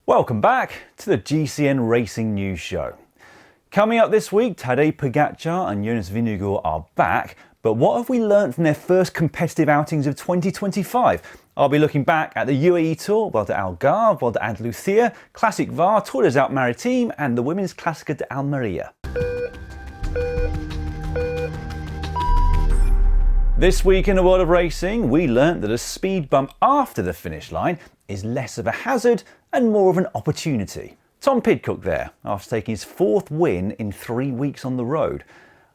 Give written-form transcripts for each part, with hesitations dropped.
Welcome back to the GCN Racing News Show. Coming up this week, Tadej Pogačar and Jonas Vingegaard are back, but what have we learnt from their first competitive outings of 2025? I'll be looking back at the UAE Tour, Volta Algarve, Volta Andalucía, Clásica de Almería and the women's Clásica de Almería. This week in the world of racing, we learnt that a speed bump after the finish line is less of a hazard and more of an opportunity. Tom Pidcock there, after taking his fourth win in 3 weeks on the road.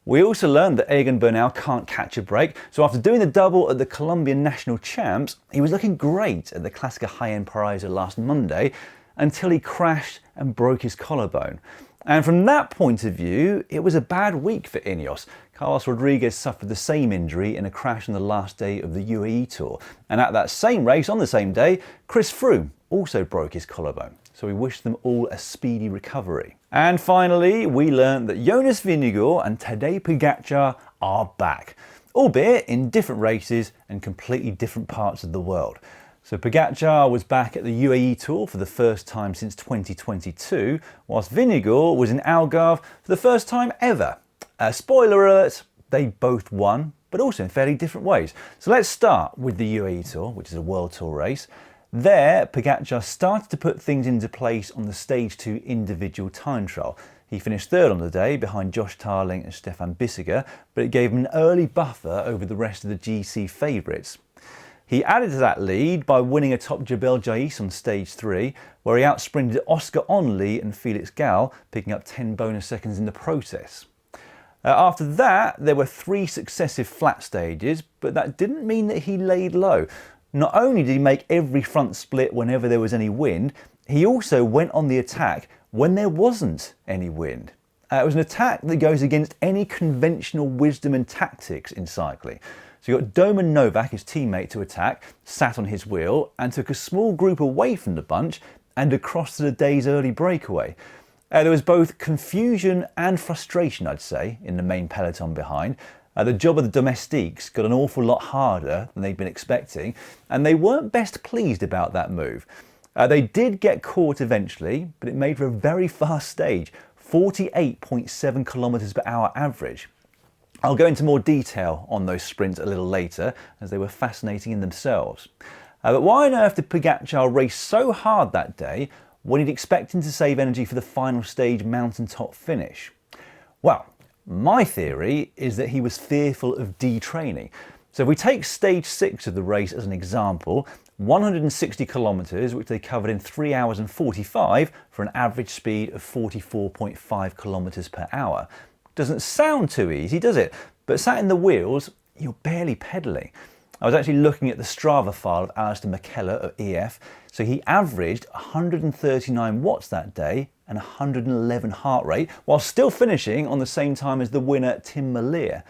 We also learned that Egan Bernal can't catch a break, so after doing the double at the Colombian National Champs, he was looking great at the Clásica High-End Paraiso last Monday until he crashed and broke his collarbone. And from that point of view, it was a bad week for Ineos. Carlos Rodriguez suffered the same injury in a crash on the last day of the UAE Tour. And at that same race, on the same day, Chris Froome also broke his collarbone. So we wish them all a speedy recovery. And finally, we learned that Jonas Vingegaard and Tadej Pogačar are back, albeit in different races and completely different parts of the world. So Pogačar was back at the UAE Tour for the first time since 2022, whilst Vingegaard was in Algarve for the first time ever. Spoiler alert, they both won, but also in fairly different ways. So let's start with the UAE Tour, which is a World Tour race. There, Pogačar started to put things into place on the Stage 2 individual time trial. He finished third on the day behind Josh Tarling and Stefan Bissegger, but it gave him an early buffer over the rest of the GC favourites. He added to that lead by winning atop Jebel Jais on Stage 3, where he outsprinted Oscar Onley and Felix Gall, picking up 10 bonus seconds in the process. After that, there were 3 successive flat stages, but that didn't mean that he laid low. Not only did he make every front split whenever there was any wind, he also went on the attack when there wasn't any wind. It was an attack that goes against any conventional wisdom and tactics in cycling. So you got Domen Novak, his teammate, to attack, sat on his wheel and took a small group away from the bunch and across to the day's early breakaway. There was both confusion and frustration, I'd say, in the main peloton behind. The job of the domestiques got an awful lot harder than they'd been expecting, and they weren't best pleased about that move. They did get caught eventually, but it made for a very fast stage, 48.7 kilometers per hour average. I'll go into more detail on those sprints a little later, as they were fascinating in themselves. But why on earth did Pogačar race so hard that day when he'd expecting to save energy for the final stage mountaintop finish? Well, my theory is that he was fearful of detraining. So if we take stage 6 of the race as an example, 160 kilometres, which they covered in 3 hours and 45 for an average speed of 44.5 kilometres per hour. Doesn't sound too easy, does it? But sat in the wheels, you're barely pedalling. I was actually looking at the Strava file of Alistair McKellar of EF, so he averaged 139 watts that day and 111 heart rate, while still finishing on the same time as the winner Tim Merlier.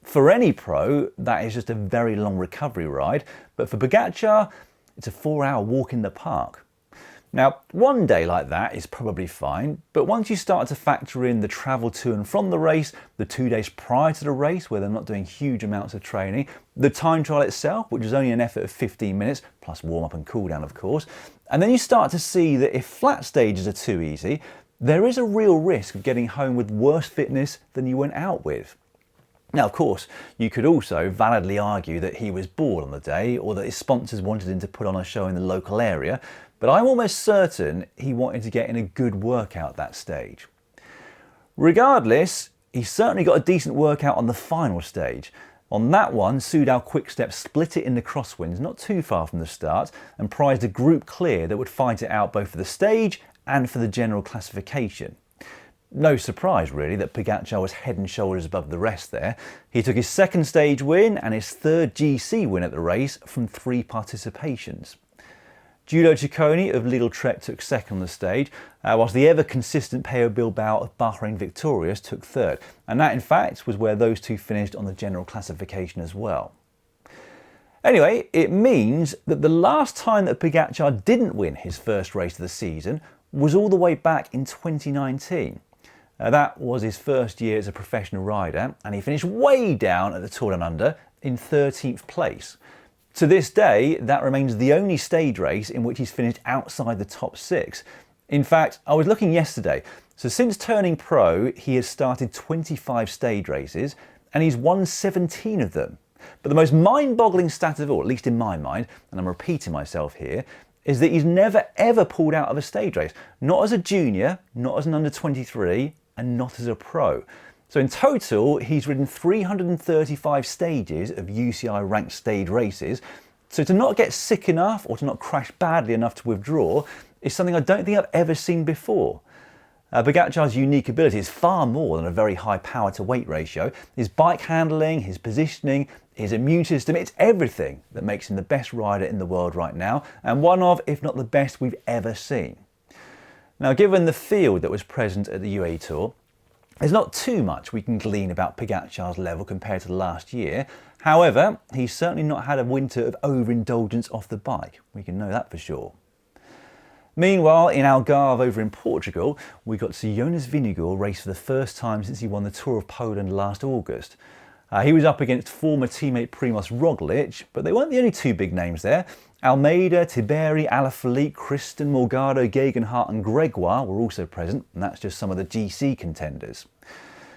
For any pro, that is just a very long recovery ride, but for Pogačar, it's a 4-hour walk in the park. Now, one day like that is probably fine, but once you start to factor in the travel to and from the race, the 2 days prior to the race where they're not doing huge amounts of training, the time trial itself, which is only an effort of 15 minutes, plus warm up and cool down of course, and then you start to see that if flat stages are too easy, there is a real risk of getting home with worse fitness than you went out with. Now, of course, you could also validly argue that he was bored on the day or that his sponsors wanted him to put on a show in the local area, but I'm almost certain he wanted to get in a good workout that stage. Regardless, he certainly got a decent workout on the final stage. On that one, Soudal Quickstep split it in the crosswinds not too far from the start and prized a group clear that would fight it out both for the stage and for the general classification. No surprise really that Pogačar was head and shoulders above the rest there. He took his second stage win and his third GC win at the race from 3 participations. Judo Ciccone of Lidl Trek took second on the stage, whilst the ever-consistent Peo Bilbao of Bahrain Victorious took third. And that, in fact, was where those two finished on the general classification as well. Anyway, it means that the last time that Pogačar didn't win his first race of the season was all the way back in 2019. That was his first year as a professional rider, and he finished way down at the Tour Down Under in 13th place. To this day, that remains the only stage race in which he's finished outside the top 6. In fact, I was looking yesterday, so since turning pro, he has started 25 stage races and he's won 17 of them. But the most mind-boggling stat of all, at least in my mind, and I'm repeating myself here, is that he's never ever pulled out of a stage race. Not as a junior, not as an under 23, and not as a pro. So in total, he's ridden 335 stages of UCI ranked stage races. So to not get sick enough or to not crash badly enough to withdraw is something I don't think I've ever seen before. Pogačar's unique ability is far more than a very high power to weight ratio. His bike handling, his positioning, his immune system, it's everything that makes him the best rider in the world right now, and one of, if not the best we've ever seen. Now, given the field that was present at the UAE Tour, there's not too much we can glean about Pogačar's level compared to last year. However, he's certainly not had a winter of overindulgence off the bike. We can know that for sure. Meanwhile, in Algarve over in Portugal, we got to see Jonas Vingegaard race for the first time since he won the Tour of Poland last August. He was up against former teammate Primož Roglic, but they weren't the only two big names there. Almeida, Tiberi, Alaphilippe, Christen, Morgado, Gegenhardt and Gregoire were also present, and that's just some of the GC contenders.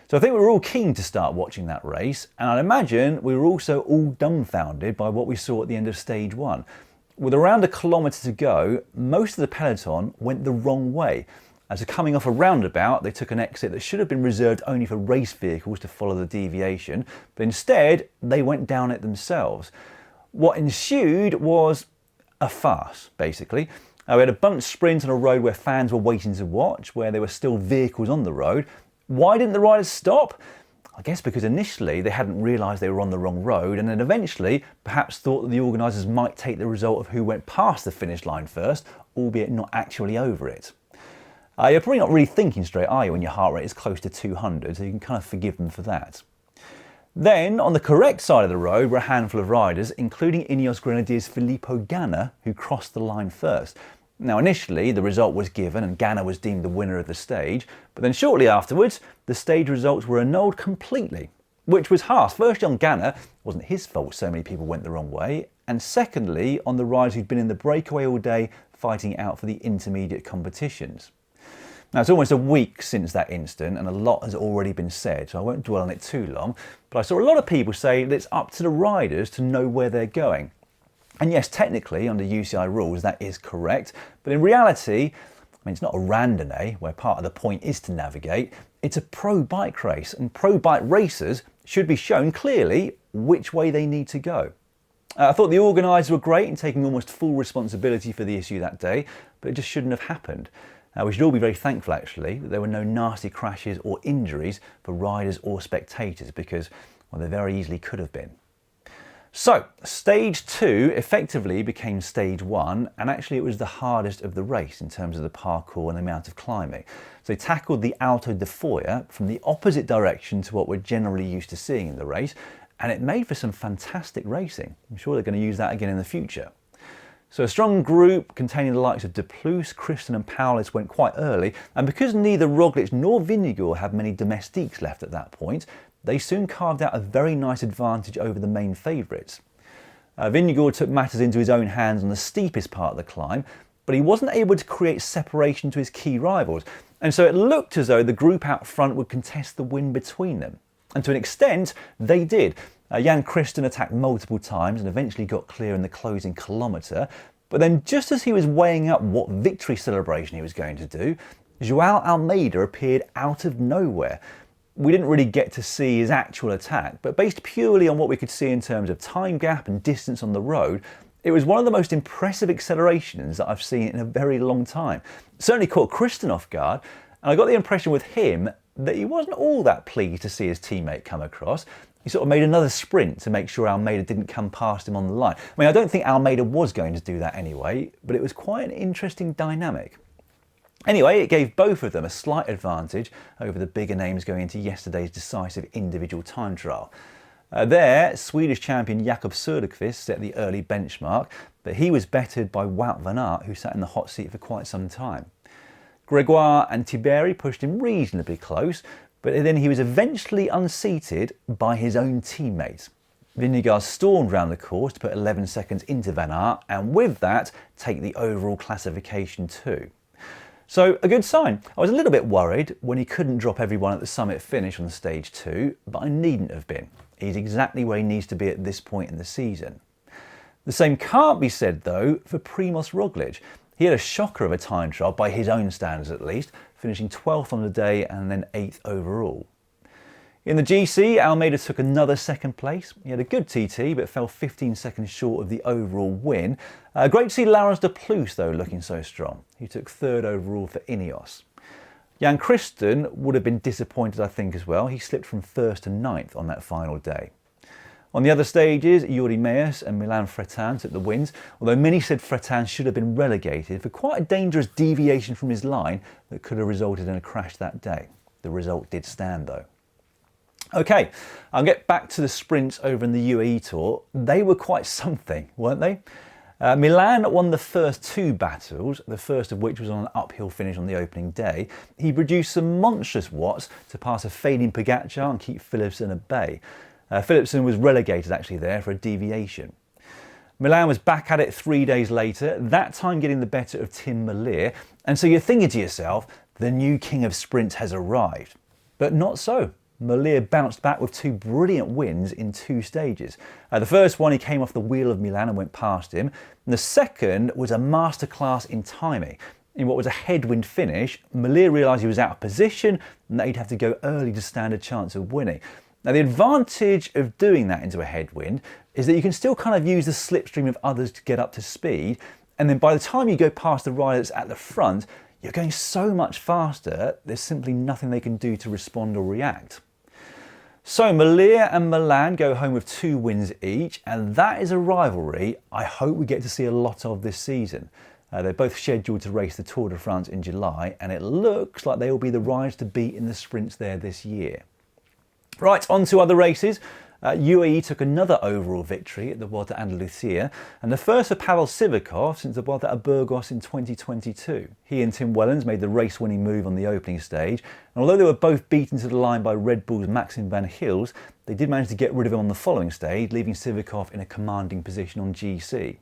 So I think we were all keen to start watching that race, and I'd imagine we were also all dumbfounded by what we saw at the end of stage one. With around a kilometre to go, most of the peloton went the wrong way. As they're coming off a roundabout, they took an exit that should have been reserved only for race vehicles to follow the deviation, but instead they went down it themselves. What ensued was a farce, basically. We had a bunch sprint on a road where fans were waiting to watch, where there were still vehicles on the road. Why didn't the riders stop? I guess because initially they hadn't realised they were on the wrong road, and then eventually perhaps thought that the organisers might take the result of who went past the finish line first, albeit not actually over it. You're probably not really thinking straight, are you, when your heart rate is close to 200, so you can kind of forgive them for that. Then, on the correct side of the road were a handful of riders, including Ineos Grenadiers Filippo Ganna, who crossed the line first. Now, initially, the result was given and Ganna was deemed the winner of the stage, but then shortly afterwards, the stage results were annulled completely, which was harsh. Firstly, on Ganna, it wasn't his fault so many people went the wrong way, and secondly, on the riders who'd been in the breakaway all day fighting it out for the intermediate competitions. Now, it's almost a week since that incident and a lot has already been said, so I won't dwell on it too long, but I saw a lot of people say that it's up to the riders to know where they're going. And yes, technically, under UCI rules, that is correct. But in reality, it's not a randonnée, where part of the point is to navigate. It's a pro bike race, and pro bike racers should be shown clearly which way they need to go. I thought the organisers were great in taking almost full responsibility for the issue that day, but it just shouldn't have happened. We should all be very thankful, actually, that there were no nasty crashes or injuries for riders or spectators, because, well, there very easily could have been. So, stage 2 effectively became stage 1, and actually it was the hardest of the race in terms of the parkour and the amount of climbing. So they tackled the Alto de Foia from the opposite direction to what we're generally used to seeing in the race, and it made for some fantastic racing. I'm sure they're going to use that again in the future. So a strong group containing the likes of De Plus, Christen and Paulus went quite early, and because neither Roglic nor Vingegaard had many domestiques left at that point, they soon carved out a very nice advantage over the main favourites. Vingegaard took matters into his own hands on the steepest part of the climb, but he wasn't able to create separation to his key rivals, and so it looked as though the group out front would contest the win between them. And to an extent, they did. Jan Christen attacked multiple times and eventually got clear in the closing kilometre, but then just as he was weighing up what victory celebration he was going to do, João Almeida appeared out of nowhere. We didn't really get to see his actual attack, but based purely on what we could see in terms of time gap and distance on the road, it was one of the most impressive accelerations that I've seen in a very long time. It certainly caught Christen off guard, and I got the impression with him that he wasn't all that pleased to see his teammate come across. He sort of made another sprint to make sure Almeida didn't come past him on the line. I mean, I don't think Almeida was going to do that anyway, but it was quite an interesting dynamic. Anyway, it gave both of them a slight advantage over the bigger names going into yesterday's decisive individual time trial. There, Swedish champion Jakob Söderqvist set the early benchmark, but he was bettered by Wout van Aert, who sat in the hot seat for quite some time. Gregoire and Tiberi pushed him reasonably close, but then he was eventually unseated by his own teammates. Vingegaard stormed round the course to put 11 seconds into Van Aert, and with that, take the overall classification too. So a good sign. I was a little bit worried when he couldn't drop everyone at the summit finish on stage 2, but I needn't have been. He's exactly where he needs to be at this point in the season. The same can't be said though for Primož Roglič. He had a shocker of a time trial, by his own standards at least, finishing 12th on the day and then 8th overall. In the GC, Almeida took another second place. He had a good TT, but fell 15 seconds short of the overall win. Great to see Laurens de Plus, though, looking so strong. He took 3rd overall for Ineos. Jan Christen would have been disappointed, I think, as well. He slipped from 1st to 9th on that final day. On the other stages, Jordi Meus and Milan Fretan took the wins, although many said Fretan should have been relegated for quite a dangerous deviation from his line that could have resulted in a crash that day. The result did stand, though. Okay, I'll get back to the sprints over in the UAE Tour. They were quite something, weren't they? Milan won the first 2 battles, the first of which was on an uphill finish on the opening day. He produced some monstrous watts to pass a fading Pogačar and keep Philipsen at bay. Philipsen was relegated actually there for a deviation. Milan was back at it 3 days later, that time getting the better of Tim Merlier, and so you're thinking to yourself, the new king of sprints has arrived. But not so. Merlier bounced back with 2 brilliant wins in 2 stages. The first one, he came off the wheel of Milan and went past him. And the second was a masterclass in timing. In what was a headwind finish, Merlier realised he was out of position and that he'd have to go early to stand a chance of winning. Now the advantage of doing that into a headwind is that you can still kind of use the slipstream of others to get up to speed, and then by the time you go past the riders at the front, you're going so much faster, there's simply nothing they can do to respond or react. So Merlier and Milan go home with 2 wins each, and that is a rivalry I hope we get to see a lot of this season. They're both scheduled to race the Tour de France in July, and it looks like they will be the riders to beat in the sprints there this year. Right, on to other races. UAE took another overall victory at the Vuelta Andalucía, and the first for Pavel Sivakov since the Vuelta a Burgos in 2022. He and Tim Wellens made the race-winning move on the opening stage, and although they were both beaten to the line by Red Bull's Maxim van Gils, they did manage to get rid of him on the following stage, leaving Sivakov in a commanding position on GC.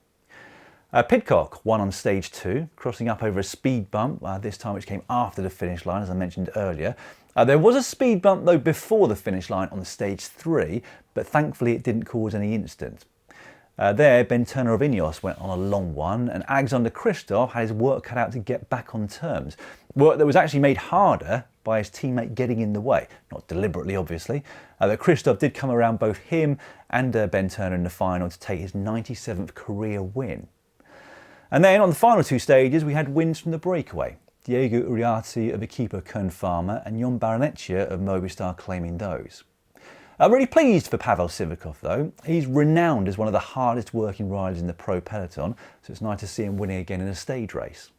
Pidcock won on stage 2, crossing up over a speed bump, this time which came after the finish line, as I mentioned earlier. There was a speed bump though before the finish line on stage 3, but thankfully it didn't cause any incident. There, Ben Turner of Ineos went on a long one, and Alexander Kristoff had his work cut out to get back on terms. Work that was actually made harder by his teammate getting in the way, not deliberately obviously. But Kristoff did come around both him and Ben Turner in the final to take his 97th career win. And then on the final 2 stages we had wins from the breakaway. Diego Uriarte of Equipo Kern Pharma and Jon Barrenetxea of Movistar claiming those. I'm really pleased for Pavel Sivakov though. He's renowned as one of the hardest working riders in the pro peloton, so it's nice to see him winning again in a stage race.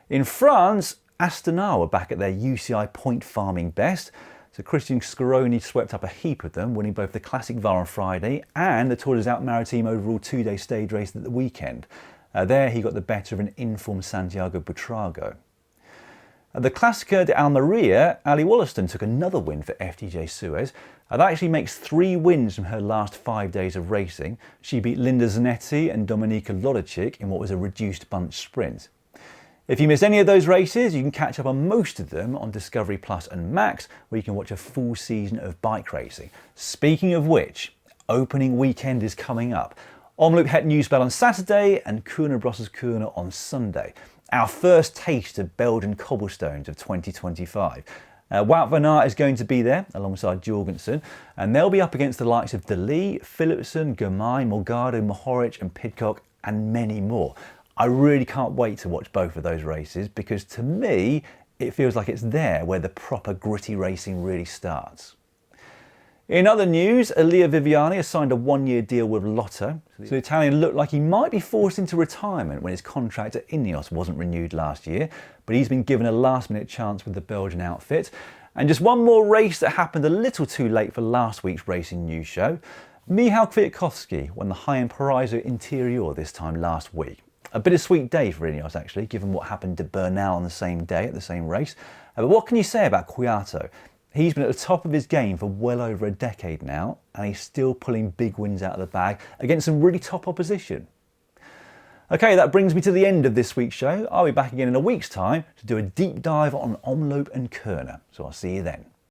In France, Astana were back at their UCI point farming best, so Christian Scaroni swept up a heap of them, winning both the Classic Var on Friday and the Tour des Alpes-Maritimes overall 2-day stage race at the weekend. There he got the better of an informed Santiago Buitrago. At the Clásica de Almería, Ali Wollaston took another win for FDJ Suez. That actually makes 3 wins from her last 5 days of racing. She beat Linda Zanetti and Dominika Lodicic in what was a reduced bunch sprint. If you missed any of those races, you can catch up on most of them on Discovery Plus and Max, where you can watch a full season of bike racing. Speaking of which, opening weekend is coming up. Omloop Het Nieuwsblad on Saturday and Kuurne Brussels Kuurne on Sunday. Our first taste of Belgian cobblestones of 2025. Wout van Aert is going to be there alongside Jorgensen, and they'll be up against the likes of De Lee, Philipsen, Girmay, Morgado, Mohoric and Pidcock and many more. I really can't wait to watch both of those races because to me it feels like it's there where the proper gritty racing really starts. In other news, Elia Viviani has signed a 1-year deal with Lotto. So the Italian looked like he might be forced into retirement when his contract at Ineos wasn't renewed last year, but he's been given a last-minute chance with the Belgian outfit. And just one more race that happened a little too late for last week's racing news show. Michał Kwiatkowski won the high-end Paraiso Interior this time last week. A bittersweet day for Ineos actually, given what happened to Bernal on the same day at the same race. But what can you say about Kwiato? He's been at the top of his game for well over a decade now, and he's still pulling big wins out of the bag against some really top opposition. Okay, that brings me to the end of this week's show. I'll be back again in a week's time to do a deep dive on Omloop and Kuurne, so I'll see you then.